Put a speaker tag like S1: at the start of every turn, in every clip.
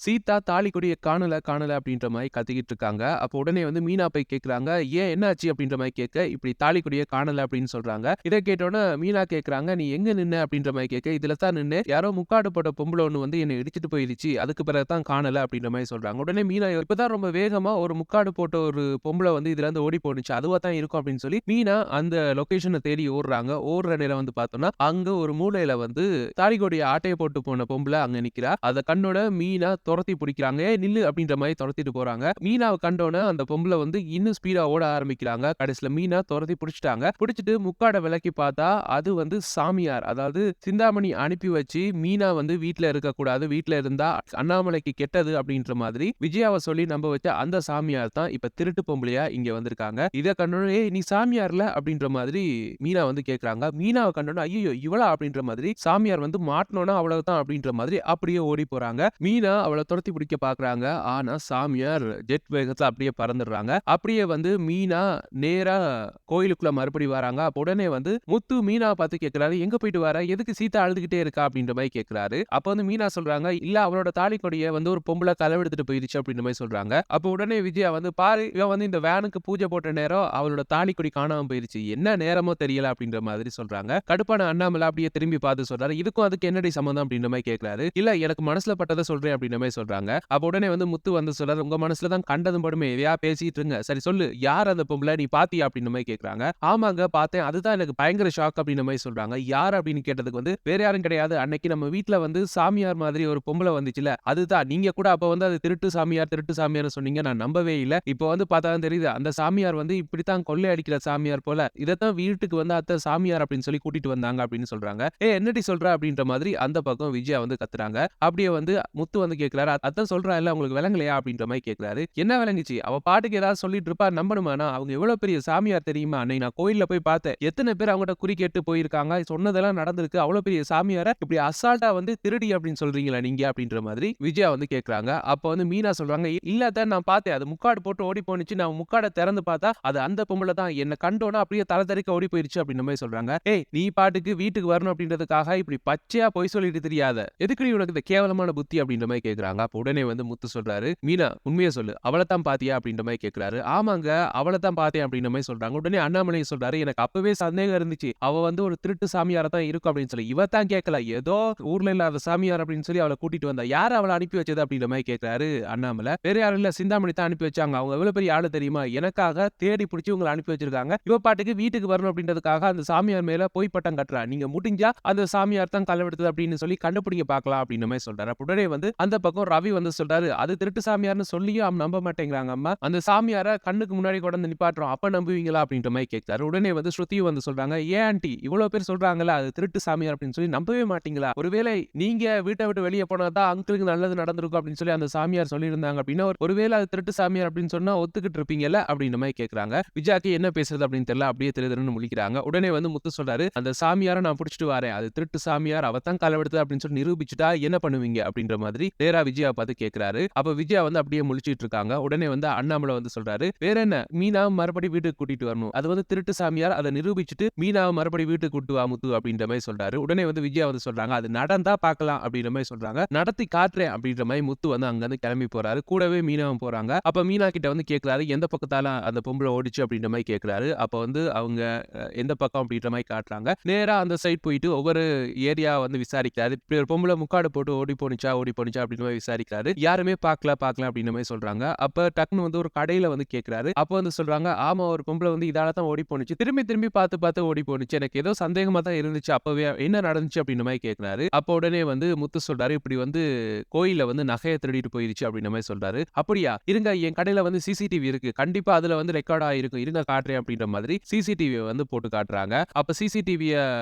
S1: சீதா தாலி கொடிய காணல காணல அப்படின்ற மாதிரி கத்திக்கிட்டு இருக்காங்க. அப்போ உடனே வந்து மீனா போய் கேட்குறாங்க, ஏன் என்ன ஆச்சு அப்படின்ற மாதிரி கேட்க, இப்படி தாலி கொடிய காணல அப்படின்னு சொல்றாங்க. இதை கேட்டோன்னே மீனா கேட்குறாங்க, நீ எங்க நின்ன அப்படின்ற மாதிரி கேட்க, இதுல தான் நின்னு யாரோ முக்காடு போட்ட பொம்பளை ஒண்ணு வந்து என்னை இடிச்சிட்டு போயிடுச்சு, அதுக்கு பிறகு தான் காணல அப்படின்ற மாதிரி சொல்றாங்க. உடனே மீனா இப்பதான் ரொம்ப வேகமா ஒரு முக்காடு போட்ட ஒரு பொம்பளை வந்து இதுல இருந்து ஓடி போனுச்சு, அதுவா தான் இருக்கும் அப்படின்னு சொல்லி மீனா அந்த லொகேஷனை தேடி ஓடுறாங்க. ஓடுற நேரம் வந்து பார்த்தோம்னா அங்க ஒரு மூலையில வந்து தாலிகோடைய ஆட்டைய போட்டு போன பொம்பளை அங்க நிக்கிறா. அத கண்ணோட மீனா துரத்தி பிடிக்கிறாங்க. ஏய் நில்லு அப்படின்ற மாதிரி துரத்திட்டு போறாங்க. மீனாவ கண்டோன அந்த பொம்பளை வந்து இன்னும் ஸ்பீடா ஓட ஆரம்பிக்கிறாங்க. கடைசில மீனா துரத்தி பிடிச்சிட்டாங்க. பிடிச்சிட்டு முக்காட விலக்கி பார்த்தா அது வந்து சாமியார். அதாவது சிந்தாமணி அனுப்பி வச்சு மீனா வந்து வீட்ல இருக்கக்கூடாது, வீட்ல இருந்தா அண்ணாமலைக்கு கெட்டது அப்படின்ற மாதிரி விஜயாவை சொல்லி நம்ப வச்ச அந்த சாமியார் தான் இப்ப திருட்டு பொம்பளையா இங்க வந்திருக்காங்க. இத கண்டோன ஏய் நீ சாமியார்ல அப்படின்ற மாதிரி மீனா வந்து கேக்குறாங்க. மீனாவை கண்டோன ஐயோ இவளா அப்படின்ற மாதிரி சாமியார் வந்து மாட்டனோனா அவ்வளவுதான் அப்படின்ற மாதிரி அப்படியே ஓடி போறாங்க. மீனா அவளை துரத்தி பிடிக்க பாக்குறாங்க. ஆனா சாமியார் ஜெட் வேகத்துல அப்படியே பறந்துடுறாங்க. அப்படியே வந்து மீனா நேரா கோயிலுக்குள்ள மறுபடி வராங்க. அப்ப உடனே வந்து முத்து மீனா பார்த்து கேக்குறாரு, எங்க போயிட்டு வர, எதுக்கு சீதா அழுதுகிட்டே இருக்கா அப்படின்ற மாதிரி கேக்குறாரு. அப்ப வந்து மீனா சொல்றாங்க, இல்ல அவளோட தாலி கொடிய வந்து ஒரு பொம்பளை களவெடுத்துட்டு போயிருச்சு அப்படின்ற மாதிரி சொல்றாங்க. அப்ப உடனே விஜயா வந்து பாரு இவன் வந்து இந்த வேனுக்கு பூஜை போட்ட நேரம் அவளோட தாலி கொடி காணாம போயிருச்சு, என்ன நேரமோ தெரியல அப்படின்ற மாதிரி சொல்றாங்க. கடுப்பான அண்ணாமலை அப்படியே திரும்பி பார்த்து சொல்றாரு, இதுக்கும் அதுக்கு என்னடி சம்பந்தம் அப்படின்ற மாதிரி கேக்குறாரு. இல்ல எனக்கு மனசுல பட்டதை சொல்றேன் அப்படின்ற மாதிரி சொல்றாங்க. அப்ப உடனே வந்து முத்து வந்து சொல்றாரு, உங்க மனசுல தான் கண்டதும் படுமே எதையா பேசிட்டு இருங்க, சரி சொல்லு யார் அந்த பொம்பளை, நீ பாத்தியா அப்படின்ற மாதிரி கேக்குறாங்க. ஆமாங்க பார்த்தேன், அதுதான் எனக்கு பயங்கர ஷாக் அப்படின்ற மாதிரி சொல்றாங்க. யார் அப்படின்னு கேட்டதுக்கு வந்து வேற யாரும் கிடையாது, அன்னைக்கு நம்ம வீட்ல வந்து சாமியார் மாதிரி ஒரு பொம்பளை வந்துச்சுல, அதுதான். நீங்க கூட அப்ப வந்து அது திருட்டு சாமியார் சொன்னீங்க, நான் நம்பவே இல்ல. இப்போ வந்து பார்த்தா தான் தெரியுது அந்த சாமியார் வந்து இப்படித்தான் கொள்ளை அடிக்கிற சாமியார் போல, இதத்தான் வீட்டுக்கு வந்து அத்தை சாமியார் அப்படின்னு சொல்லி கூட்டிட்டு வந்தாங்க அப்படின்னு சொல்றாங்க. என்னடி சொல்ற அப்படின்ற மாதிரி அந்த பக்கம் விஜயா வந்து கத்துறாங்க. அப்படியே வந்து முத்து வந்து கேக்குறாரு, அதான் சொல்றா இல்ல உங்களுக்கு விளங்கலையா அப்படின்ற மாதிரி கேக்குறாரு. என்ன விளங்குச்சு, அவ பாட்டுக்கு ஏதாவது சொல்லிட்டு இருப்பா, நம்பணுமா நான், அவங்க எவ்வளவு பெரிய சாமியார் தெரியுமா, அன்னைக்கு நான் கோயில்ல போய் பார்த்தேன், எத்தனை பேர் அவங்ககிட்ட குறி கேட்டு போயிருக்காங்க, சொன்னதெல்லாம் நடந்திருக்கு, அவ்வளவு பெரிய சாமியார இப்படி அசால்ட்டா வந்து திருடி அப்படின்னு சொல்றீங்களா நீங்க அப்படின்ற மாதிரி விஜயா வந்து கேக்குறாங்க. அப்ப வந்து மீனா சொல்றாங்க, இல்ல அதான் நான் பார்த்தேன், அது முக்காடு போட்டு ஓடி போனுச்சு, நான் முக்காட திறந்து பார்த்தா அது அந்த பொம்பளை தான், என்ன கண்டோனா அப்படியே தலை தெறிக்க ஓடி போயிருச்சு அப்படின்ற மாதிரி சொல்றாங்க. ஏய் நீ பாட்டுக்கு வீட்டுக்கு வரணும் அப்படின்றதுக்காக இப்படி பச்சையா பொய் சொல்லிட்டு தெரியாத, எதுக்குடி உனக்கு இந்த கேவலமான புத்தி அப்படின்ற மாதிரி கேக்குறாங்க. அப்ப உடனே வந்து முத்து சொல்றாரு, மீனா உண்மையை சொல்லு, அவளை தான் பாத்தியா அப்படின்ற மாதிரி கேக்குறாரு. ஆமாங்க அவளை தான் பார்த்தேன் அப்படின்ற மாதிரி சொல்றாங்க. உடனே அண்ணாமலை சொல்றாரு, எனக்கு அப்பவே சந்தேகம் இருந்துச்சு, அவ வந்து ஒரு திருட்டு சாமியாரா தான் இருக்கும் அப்படின்னு சொல்லி. இவ தான் கேட்கல, ஏதோ ஊர்ல இல்லாத சாமியார் அப்படின்னு சொல்லி அவளை கூட்டிட்டு வந்தா, யார் அவளை அனுப்பி வச்சது அப்படின்ற மாதிரி கேட்கிறாரு அண்ணாமலை. வேற யாரும் இல்ல, சிந்தாமணி தான் அனுப்பி வச்சாங்க, அவங்க எவ்வளவு பெரிய ஆளு தெரியுமா, எனக்காக தேடி பிடிச்சி உங்களை அனுப்பி வச்சிருக்காங்க, இவ பாட்டுக்கு வீட்டுக்கு வரணும் அப்படின்றதுக்காக அந்த சாமியார் மேல போய் பட்டம் கட்டுறா, நீங்க முடிஞ்சா அந்த சாமியார் தான் களவெடுத்தது அப்படின்னு சொல்லி கண்டுபிடிக்க பார்க்கலாம் அப்படின்ற மாதிரி சொல்றாரு. உடனே வந்து அந்த பக்கம் ரவி வந்து சொல்றாரு, அது திருட்டு சாமியார்னு சொல்லியும் அவன் நம்ப மாட்டேங்கிறாங்க அம்மா, அந்த சாமியார கண்ணுக்கு முன்னாடி கொண்டு வந்து நிப்பாட்டுறோம், அப்ப நம்புவீங்களா அப்படின்ற மாதிரி கேட்கிறாரு. உடனே வந்து ஸ்ருதியும் வந்து சொல்றாங்க, ஏன் ஆண்டி இவ்வளவு பேர் சொல்றாங்கல்ல அது திருட்டு சாமியார் அப்படின்னு சொல்லி நம்பவே மாட்டீங்களா, ஒருவேளை நீங்க வீட்டை விட்டு வெளியே போனாதான் அங்கிளுக்கு நல்லது நடந்திருக்கும் அப்படின்னு சொல்லி அந்த சாமியார் சொல்லியிருந்தாங்க அப்படின்னா ஒருவேளை அது திருட்டு சாமியார் அப்படின்னு சொன்னா ஒத்துக்கிட்டு இருப்பீங்கல்ல அப்படின்ற மாதிரி கேட்கறாங்க. விஜயாக்கு என்ன பேசுறது அப்படின்னு தெரியல, அப்படியே திருதுன்னு முழிக்கிறாங்க. உடனே வந்து முத்து சொல்றாரு, அந்த சாமியாரை நான் பிடிச்சிட்டு வரேன், அது திருட்டு சாமியார், அவத்தான் களவெடுத்தது அப்படின்னு சொல்லி நிரூபிச்சுட்டா என்ன பண்ணுவீங்க அப்படின்ற மாதிரி நேரா விஜயா பார்த்து கேட்கிறாரு. அப்ப விஜயா வந்து அப்படியே முழிச்சிட்டு இருக்காங்க. உடனே வந்து அண்ணாமலை வந்து சொல்றாரு, வேற என்ன மீனா மறுபடி வீட்டுக்கு கூட்டிட்டு வரணும், அது வந்து திருட்டு சாமியார், அதை நிரூபிச்சுட்டு மீனாவை மறுபடி வீட்டுக்கு கூட்டு வா முத்து அப்படின்ற மாதிரி சொல்றாரு. உடனே வந்து விஜயா வந்து சொல்றாங்க, அது நடந்தா பார்க்கலாம் அப்படின்ற மாதிரி சொல்றாங்க. நடத்தி காட்டுறேன் அப்படின்ற மாதிரி முத்து வந்து அங்க இருந்து கிளம்பி போறாரு. கூடவே மீனாவும் போறாங்க. அப்ப மீனா கிட்ட வந்து கேட்கிறாரு, எந்த பக்கத்தால அந்த பொம்பளை ஓடிச்சு அப்படின்ற மாதிரி கேட்கிறாரு. அப்ப வந்து அவங்க எந்த பக்கம் அப்படின்ற மாதிரி காட்டுறாங்க. நேரா அந்த சைட் போயிட்டு ஒவ்வொரு ஏரியா வந்து விசாரிக்கிறாரு. இப்படி ஒரு பொம்பளை முக்காடு போட்டு ஓடி போனுச்சா அப்படின்ற மாதிரி விசாரிக்கிறாரு. யாருமே பார்க்கல அப்படின்ற மாதிரி சொல்றாங்க. அப்ப டக்குன்னு வந்து ஒரு கடையில வந்து கேட்கிறாரு. அப்ப வந்து சொல்றாங்க, ஆமா ஒரு பொம்பளை வந்து இதால தான் ஓடி போனுச்சு, திரும்பி திரும்பி பார்த்து ஓடி போனுச்சு, எனக்கு ஏதோ சந்தேகமா தான் இருந்துச்சு, அப்பவே என்ன நடந்துச்சு அப்படின்ற மாதிரி கேட்கிறாரு. அப்ப உடனே வந்து முத்து சொல்றாரு, இப்படி வந்து கோயில்ல வந்து நகையை திருடிட்டு போயிருச்சு அப்படின்ற மாதிரி சொல்றாரு. அப்படியா, இருங்க என் கடையில வந்து சிசிடிவி இருக்கு, கண்டிப்பா அதுல வந்து ரெக்கார்ட் ஆயிருக்கும், இருங்க காட்டுறேன் அப்படின்ற மாதிரி சிசிடிவி வந்து போட்டு காட்டுறாங்க. அப்ப சிசிடிவிய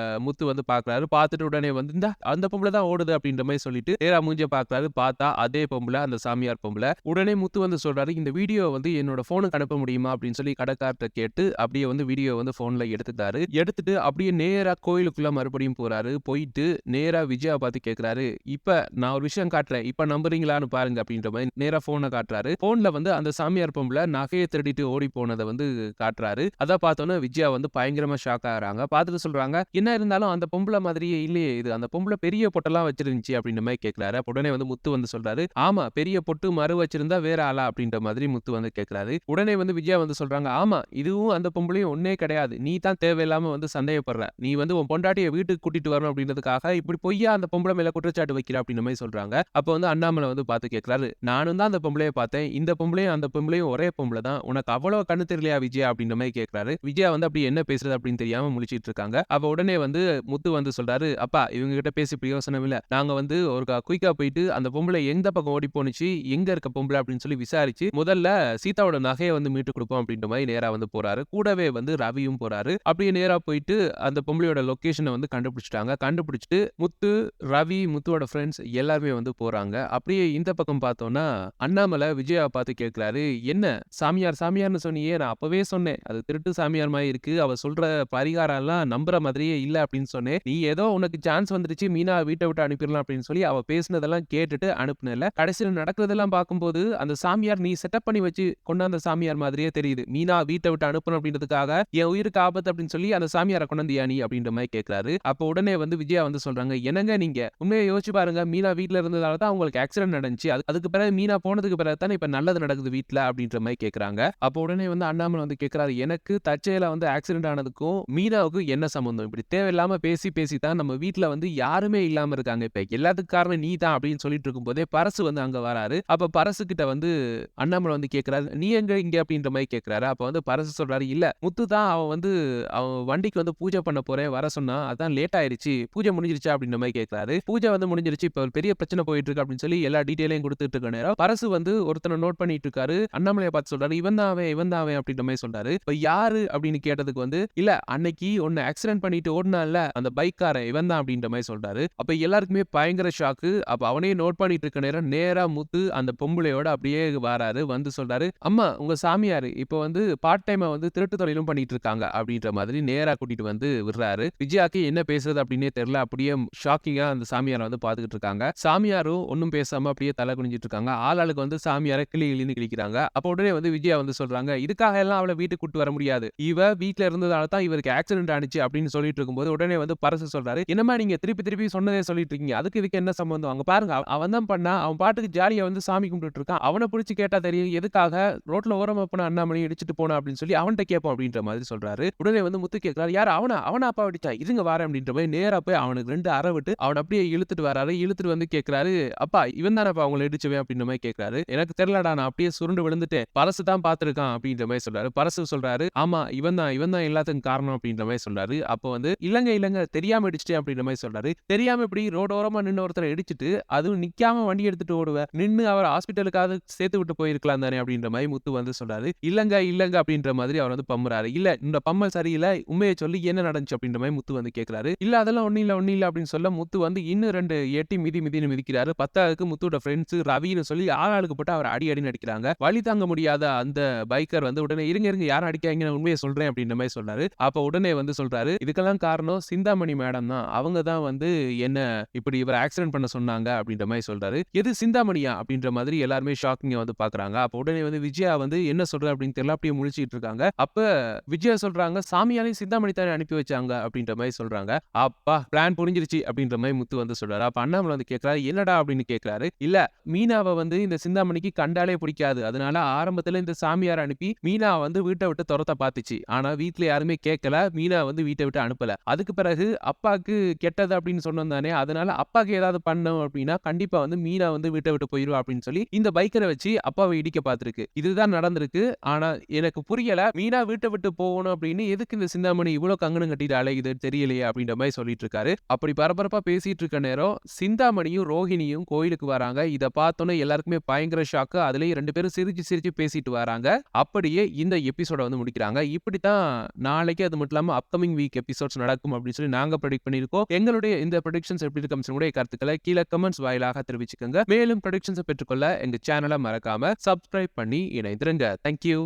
S1: முத்து வந்து பாக்குறாரு. பார்த்துட்டு உடனே வந்து இந்த அந்த பொம்பளை தான் ஓடுது அப்படின்ற மாதிரி சொல்லிட்டு நேரா மூஞ்சிய பாக்குறாரு. பார்த்தா அதே பொம்பளை, அந்த சாமியார் பொம்பளை. உடனே முத்து வந்து சொல்றாரு, இந்த வீடியோ வந்து என்னோட போனுக்கு அனுப்ப முடியுமா அப்படின்னு சொல்லி கடைக்காரர்ட்ட கேட்டு அப்படியே வந்து வீடியோ வந்து போன்ல எடுத்துட்டாரு. எடுத்துட்டு அப்படியே நேரா கோயிலுக்குள்ள மறுபடியும் போறாரு. போயிட்டு நேரா விஜயா பார்த்து கேக்குறாரு, இப்ப நான் ஒரு விஷயம் காட்டுறேன், இப்ப நம்புறீங்களான்னு பாருங்க அப்படின்ற மாதிரி நேரா போனை காட்டுறாரு. போன்ல வந்து அந்த சாமியார் பொம்பளை நகையை திருடிட்டு ஓடி போனதை வந்து காட்டுறாரு. அத பார்த்தோன்னே விஜயா வந்து பயங்கரமா ஷாக் ஆகுறாங்க. பார்த்துட்டு சொல்றாங்க, என்ன இருந்தாலும் அந்த பொம்பளை மாதிரியே இல்லையே இது, அந்த பொம்பளை பெரிய பொட்டெல்லாம் வச்சிருந்துச்சு அப்படின்ற மாதிரி கேட்கிறாரு. உடனே வந்து முத்து வந்து சொல்றாரு. ஆமா, பெரிய பொட்டு மறு வச்சிருந்தா வேற ஆளா அப்படின்ற மாதிரி முத்து வந்து கேட்கிறாரு. உடனே வந்து விஜயா வந்து சொல்றாங்க, ஆமா, இதுவும் அந்த பொம்பளையும் ஒண்ணே கிடையாது. நீ தான் தேவையில்லாம வந்து சந்தேகப்படுற. நீ வந்து உன் பொண்டாட்டிய வீட்டுக்கு கூட்டிட்டு வரணும் அப்படின்றதுக்காக இப்படி பொய்யா அந்த பொம்பளை மேல குற்றச்சாட்டு வைக்கிற அப்படின்ற மாதிரி சொல்றாங்க. அப்ப வந்து அண்ணாமலை வந்து பார்த்து கேட்கிறாரு. நானும் தான் அந்த பொம்பளைய பார்த்தேன். இந்த பொம்பளையும் அந்த பொம்பளையும் ஒரே பொம்பளை தான். உனக்கு அவ்வளவு கண்ணு தெரியலையா விஜயா அப்படின்ற மாதிரி கேட்கிறாரு. விஜயா வந்து அப்படி என்ன பேசுறது அப்படின்னு தெரியாம முழிச்சிட்டு இருக்காங்க. அப்ப உடனே வந்து முத்து வந்து சொல்றாரு, அப்பா இவங்க கிட்ட பேசி பிரயோசனம் இல்ல. நாங்க வந்து ஒரு குயிக்கா போயிட்டு அந்த பொம்பளை எந்த பக்கம் ஓடி போனுச்சு, எங்க இருக்க பொம்பளை அப்படின்னு சொல்லி விசாரிச்சு முதல்ல சீதாவோட நகைய வந்து மீட்டு குடுப்போம் அப்படின்ற மாதிரி நேரா வந்து போறாரு. கூடவே வந்து ரவியும் போறாரு. அப்படியே நேரா போயிட்டு அந்த பொம்பளையோட லொகேஷன வந்து கண்டுபிடிச்சுட்டாங்க. கண்டுபிடிச்சுட்டு முத்து, ரவி, முத்துவோட ஃப்ரெண்ட்ஸ் எல்லாருமே வந்து போறாங்க. அப்படியே இந்த பக்கம் பார்த்தோம்னா அண்ணாமலை விஜயாவ பார்த்து கேட்கிறாரு, என்ன சாமியார் சாமியார்னு சொன்னியே, நான் அப்பவே சொன்னேன். அது திருட்டு சாமியார் மாதிரி இருக்கு. அவ சொல்ற பரிகாரம் எல்லாம் நம்புற மாதிரியே இல்ல அப்படின்னு சொன்னேன். நீ ஏதோ உனக்கு சான்ஸ் வந்துருச்சு, மீனா வீட்டை விட்டு அனுப்பிடலாம் அப்படின்னு சொல்லி அவ பேசினதெல்லாம் கேட்டுட்டு அனுப்புனல. கடைசியில நடக்கிறதெல்லாம் பார்க்கும்போது அந்த சாமியார் நீ செட்டப் பண்ணி வச்சு கொண்டாந்த சாமியார் மாதிரியே தெரியுது. மீனா வீட்டை விட்டு அனுப்பணும் அப்படின்றதுக்காக என் உயிருக்கு ஆபத்து அப்படின்னு சொல்லி அந்த சாமியாரை கொண்டாந்தியா நீ அப்படின்ற மாதிரி கேட்கிறாரு. அப்போ உடனே வந்து விஜயா வந்து சொல்றாங்க, என்னங்க நீங்க உண்மையை யோசிச்சு பாருங்க. மீனா வீட்டுல இருந்ததால தான் உங்களுக்கு ஆக்சிடென்ட் நடந்துச்சு. அதுக்கு பிறகு மீனா போனதுக்கு பிறகு தானே இப்ப நல்லது நடக்குது வீட்டுல அப்படின்ற மாதிரி கேட்கறாங்க. அப்போ உடனே வந்து அண்ணாமலை வந்து கேட்கிறாரு, எனக்கு தற்செயலா வந்து ஆக்சிடென்ட் ஆனதுக்கும் மீனாவுக்கும் என்ன சம்பந்தம்? இப்படி தேவையில்லாம பேசி பேசி தான் நம்ம வீட்டுல வந்து யாருமே இல்லாம இருக்காங்க. இப்ப எல்லாத்துக்கும் காரணம் நீ தான் அப்படின்னு சொல்லிட்டு இருக்கும்போதே பரசு வந்து அங்க வராரு. அப்ப பரசு கிட்ட வந்து அண்ணாமலை வந்து கேட்கிறாரு, நீ எங்க இங்க அப்படின்ற மாதிரி கேட்கிறாரு. அப்ப வந்து பரசு சொல்றாரு, இல்ல முத்து தான் அவன் வந்து அவன் வண்டிக்கு வந்து பூஜை பண்ண போறேன் வர சொன்னா, அதான் லேட் ஆயிருச்சு. பூஜை முடிஞ்சிருச்சா அப்படின்ற மாதிரி கேட்கிறாரு. பூஜை வந்து முடிஞ்சிருச்சு. இப்ப ஒரு பெரிய பிரச்சனை போயிட்டு இருக்கு அப்படின்னு சொல்லி எல்லா டீடைலையும் கொடுத்துட்டு இருக்க நேரம் பரசு வந்து ஒருத்தனை நோட் பண்ணிட்டு இருக்காரு. அண்ணாமலையை பார்த்து சொல்றாரு, இவன் தான் அவன் அப்படின்ற மாதிரி சொல்றாரு. இப்ப யாரு அப்படின்னு கேட்டதுக்கு வந்து, இல்ல அன்னைக்கு ஒன்னு ஆக்சிடென்ட் பண்ணிட்டு ஓடுனான்ல அந்த பைக்காரன் இவன் தான் அப்படின்ற மாதிரி சொல்றாரு. அப்ப எல்லாருக்குமே பயங்கர ஷாக்கு. அப்ப அவனே நோட் பண்ணிட்டு இருக்க நேரம் நேரா முத்து அந்த பொம்பளையோட அப்படியே வராரு. வந்து சொல்றாரு, அம்மா உங்க சாமியாரு இப்ப வந்து பார்ட் டைமா வந்து திருட்டு தொழிலும் பண்ணிட்டு இருக்காங்க அப்படின்ற மாதிரி நேரா கூட்டிட்டு வந்து விடுறாரு. விஜயாக்கு என்ன பேசுறது அப்படின்னே தெரியல. அப்படியே ஷாக்கிங்கா அந்த சாமியாரை வந்து பாத்துக்கிட்டு இருக்காங்க. சாமியாரும் ஒன்னும் பேசாம அப்படியே தலை குனிஞ்சிட்டு இருக்காங்க. ஆளுக்கு வந்து சாமியாரை கிளி கிளின்னு கிழிக்கிறாங்க. அப்ப உடனே வந்து விஜயா வந்து சொல்றாங்க, இதுக்காக எல்லாம் அவளை வீட்டுக்கு கூட்டு வர முடியாது. இவ வீட்டுல இருந்ததால தான் இவருக்கு ஆக்சிடென்ட் ஆனிச்சு அப்படின்னு சொல்லிட்டு இருக்கும்போது உடனே வந்து பரசு சொல்றாரு, என்னமா நீங்க திருப்பி திருப்பி சொன்னதே சொல்லிட்டு இருக்கீங்க. அதுக்கு இதுக்கு என்ன சம்பந்தம்? அங்க பாருங்க அவன் தான் பண்ணா. அவன் பாட்டுக்கு ஜாலியா வந்து சாமி கும்பிட்டு இருக்கான். அவனை பிடிச்சு கேட்டா தெரியும் எதுக்காக ரோட்ல ஓரமா போன அண்ணாமலை இடிச்சிட்டு போனா அப்படின்னு சொல்லி அவன்கிட்ட கேட்போம் அப்படின்ற மாதிரி சொல்றாரு. உடனே வந்து முத்து கேட்கிறாரு, யார் அவனா அப்பா அடிச்சா இருங்க வாரேன் அப்படின்ற மாதிரி நேரா போய் அவனுக்கு 2 அறை விட்டு அவன் அப்படியே இழுத்துட்டு வராரு. இழுத்துட்டு வந்து கேட்கிறாரு, அப்பா இவன் தானப்பா அவங்களை இடிச்சவன் அப்படின்ற மாதிரி கேட்கிறாரு. எனக்கு தெரியலடா, நான் அப்படியே சுருண்டு விழுந்துட்டேன். பரசு தான் பாத்துருக்கான் அப்படின்ற மாதிரி சொல்றாரு. பரசு சொல்றாரு, ஆமா இவன் தான் எல்லாத்துக்கும் காரணம் அப்படின்ற மாதிரி சொல்றாரு. அப்போ வந்து இல்லங்க தெரியாம இடிச்சிட்டேன் அப்படின்ற மாதிரி சொல்றாரு. தெரியாம இப்படி ரோடோரமா நின்னு ஒருத்தரை இடிச்சிட்டு அதுவும் நிக்காம வண்டி எடுத்துட்டு ஓடுவ, நின்னு அவர் ஹாஸ்பிட்டலுக்காவது சேர்த்து விட்டு போயிருக்கலாம் தானே அப்படின்ற மாதிரி முத்து வந்து சொல்றாரு. இல்லங்க அப்படின்ற மாதிரி அவர் வந்து பம்முறாரு. இல்ல இந்த பம்மல் சரியில்லை, உண்மையை சொல்லி என்ன நடந்துச்சு அப்படின்ற மாதிரி முத்து வந்து கேட்கிறாரு. இல்ல அதெல்லாம் ஒண்ணு இல்ல அப்படின்னு சொல்ல முத்து வந்து இன்னும் 2 எட்டி மிதின்னு மிதிக்கிறாரு. பத்தாவதுக்கு முத்துவோட ஃப்ரெண்ட்ஸ் ரவின்னு சொல்லி ஆளாளுக்கு போட்டு அவர் அடின்னு அடிக்கிறாங்க. வலி தாங்க முடியாத அந்த பைக்கர் வந்து உடனே இருங்க யாரும் அடிக்காங்க, நான் உண்மையை சொல்றேன் அப்படின்ற மாதிரி சொல்றாரு. அப்ப உடனே வந்து சொல்றாரு, இதுக்கெல்லாம் காரணம் சிந்தாமணி மேடம் தான். அவங்க தான் வந்து என்ன இப்படி இவர் ஆக்சிடென்ட் பண்ண சொன்னாங்க அப்படின்ற மாதிரி சொல்றாரு. எது சிந்தாமணியா அப்படின்ற மாதிரி எல்லாருமே ஷாக்கிங்கா வந்து பாக்குறாங்க. அப்ப உடனே வந்து விஜயா வந்து என்ன சொல்ற அப்படின்னு தெரியல அப்படியே முழிச்சிட்டு இருக்காங்க. அப்ப விஜயா சொல்றாங்க, சாமியாரையும் சிந்தாமணி தானே அனுப்பி வச்சாங்க அப்படின்ற மாதிரி சொல்றாங்க. அப்பா பிளான் புரிஞ்சிருச்சு அப்படின்ற மாதிரி முத்து வந்து சொல்றாரு. அப்ப அண்ணாமலை வந்து கேட்கிறாரு, என்னடா அப்படின்னு கேட்கிறாரு. இல்ல மீனாவை வந்து இந்த சிந்தாமணிக்கு கண்டாலே பிடிக்காது. அதனால ஆரம்பத்துல இந்த சாமியார் அனுப்பி மீனா வந்து வீட்டை விட்டு துரத்த பாத்துச்சு. ஆனா வீட்டுல யாருமே கேட்கல. மீனா வந்து வீட்டை விட்டு அனுப்பல. அதுக்கு பிறகு அப்பாக்கு கெட்டது அப்படின்னு சொன்னோம் தானே, அதனால அப்பாக்கு ஏதாவது பண்ணோம் அப்படின்னா கண்டிப்பா வந்து மீனா வந்து வீட்டை விட்டு போயிருவா அப்படின்னு சொல்லி இந்த பைக்கரை வச்சு அப்பாவை இடிக்க பாத்துருக்கு. இதுதான் நடந்திருக்கு. ஆனா எனக்கு புரியல, மீனா வீட்டை விட்டு போகணும் அப்படின்னு எதுக்கு இந்த சிந்தாமணி இவ்வளவு கங்கணம் கட்டிட்டு அலையுது தெரியலையே அப்படின்ற மாதிரி சொல்லிட்டு இருக்காரு. அப்படி பரபரப்பா பேசிட்டு இருக்க நேரம் சிந்தாமணியும் ரோஹிணியும் கோயிலுக்கு வராங்க. இத பார்த்தோன்னே எல்லாருக்குமே பயங்கர ஷாக்கு. அதுலயும் 2 பேரும் சிரிச்சு பேசிட்டு வராங்க. அப்படியே இந்த எபிசோட வந்து முடிக்கிறாங்க. இப்படித்தான் நாளைக்கு அது மட்டும் இல்லாம அப்கமிங் வீக் எபிசோட்ஸ் நடக்கும் அப்படின்னு சொல்லி நாங்க ப்ரெடிக்ட் பண்ணிருக்கோம். எங்களுடைய இந்த ப்ரெடிக்ஷன்ஸ் எப்படி இருக்கு கருத்துக்களை கீழே கமெண்ட்ஸ் வாயிலாக தெரிவிச்சுக்கோங்க. மேலும் ப்ரெடிக்ஷன்ஸ் பெற்றுக்கொள்ள எங்க சேனலை மறக்காம சப்ஸ்கிரைப் பண்ணி இணைந்திருங்க. தேங்க்யூ.